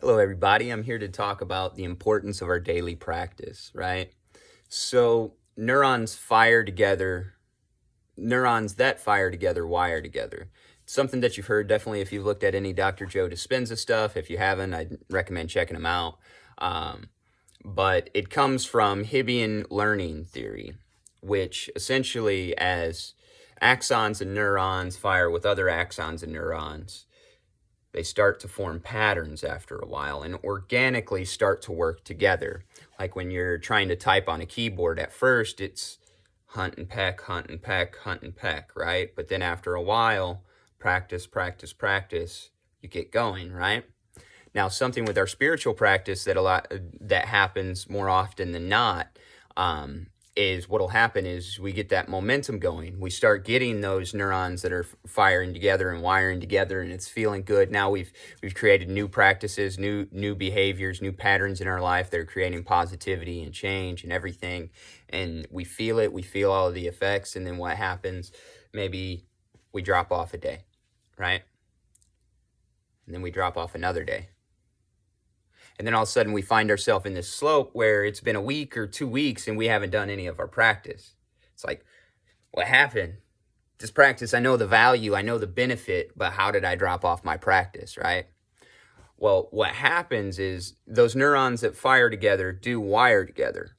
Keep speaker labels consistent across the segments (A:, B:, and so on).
A: Hello, everybody. I'm here to talk about the importance of our daily practice, right? So, neurons that fire together wire together. It's something that you've heard definitely if you've looked at any Dr. Joe Dispenza stuff. If you haven't, I'd recommend checking them out. But it comes from Hebbian learning theory, which essentially, as axons and neurons fire with other axons and neurons, they start to form patterns after a while and organically start to work together. Like when you're trying to type on a keyboard, at first it's hunt and peck, hunt and peck, hunt and peck, right? But then after a while, practice, you get going, right? Now, something with our spiritual practice that happens more often than not, is what'll happen is we get that momentum going. We start getting those neurons that are firing together and wiring together, and it's feeling good. Now we've created new practices, new behaviors, new patterns in our life that are creating positivity and change and everything. And we feel it. We feel all of the effects. And then what happens? Maybe we drop off a day, right? And then we drop off another day. And then all of a sudden we find ourselves in this slope where it's been a week or 2 weeks and we haven't done any of our practice. It's like, what happened? This practice, I know the value, I know the benefit, but how did I drop off my practice, right? Well, what happens is those neurons that fire together do wire together.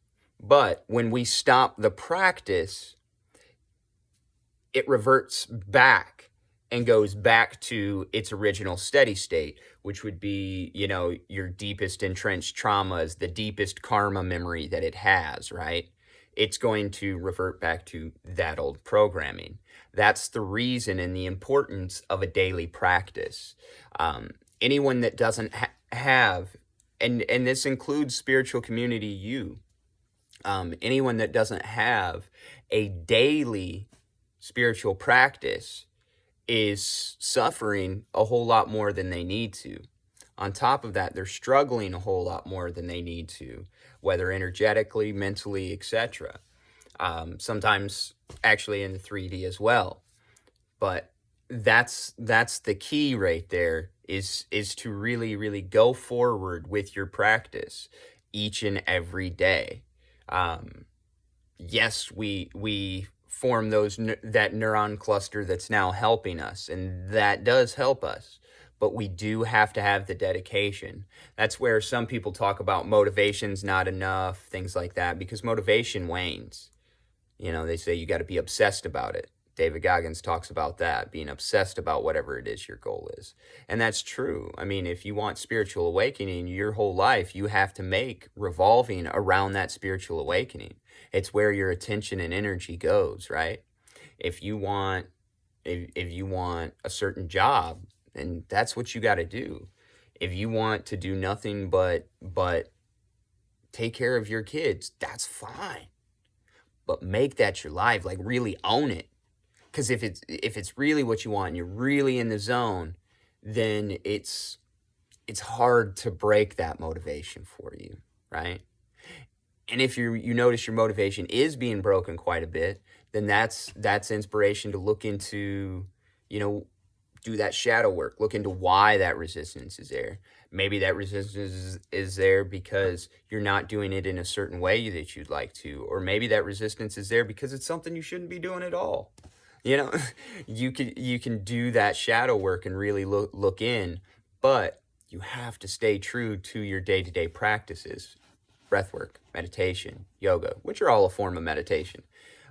A: But when we stop the practice, it reverts back and goes back to its original steady state, which would be, your deepest entrenched traumas, the deepest karma memory that it has, right? It's going to revert back to that old programming. That's the reason and the importance of a daily practice. Anyone that doesn't have, and this includes spiritual community you, anyone that doesn't have a daily spiritual practice is suffering a whole lot more than they need to. On top of that, they're struggling a whole lot more than they need to, whether energetically, mentally, etc. Sometimes actually in the 3D as well. But that's the key right there is to really, really go forward with your practice each and every day. Yes, we form that neuron cluster that's now helping us, and that does help us, but we do have to have the dedication. That's where some people talk about motivation's not enough, things like that, because motivation wanes. They say you got to be obsessed about it. David Goggins talks about that, being obsessed about whatever it is your goal is. And that's true. I mean, if you want spiritual awakening, your whole life, you have to make revolving around that spiritual awakening. It's where your attention and energy goes, right? If you want a certain job, then that's what you got to do. If you want to do nothing but take care of your kids, that's fine. But make that your life, like really own it. Because if it's really what you want and you're really in the zone, then it's hard to break that motivation for you, right? And if you notice your motivation is being broken quite a bit, then that's inspiration to look into, do that shadow work, look into why that resistance is there. Maybe that resistance is there because you're not doing it in a certain way that you'd like to, or maybe that resistance is there because it's something you shouldn't be doing at all. You can do that shadow work and really look in, but you have to stay true to your day-to-day practices. Breathwork, meditation, yoga, which are all a form of meditation.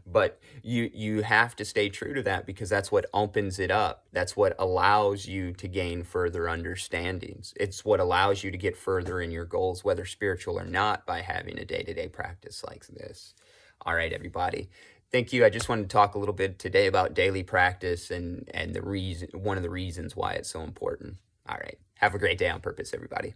A: But you have to stay true to that because that's what opens it up. That's what allows you to gain further understandings. It's what allows you to get further in your goals, whether spiritual or not, by having a day-to-day practice like this. All right, everybody. Thank you. I just wanted to talk a little bit today about daily practice and one of the reasons why it's so important. All right. Have a great day on purpose, everybody.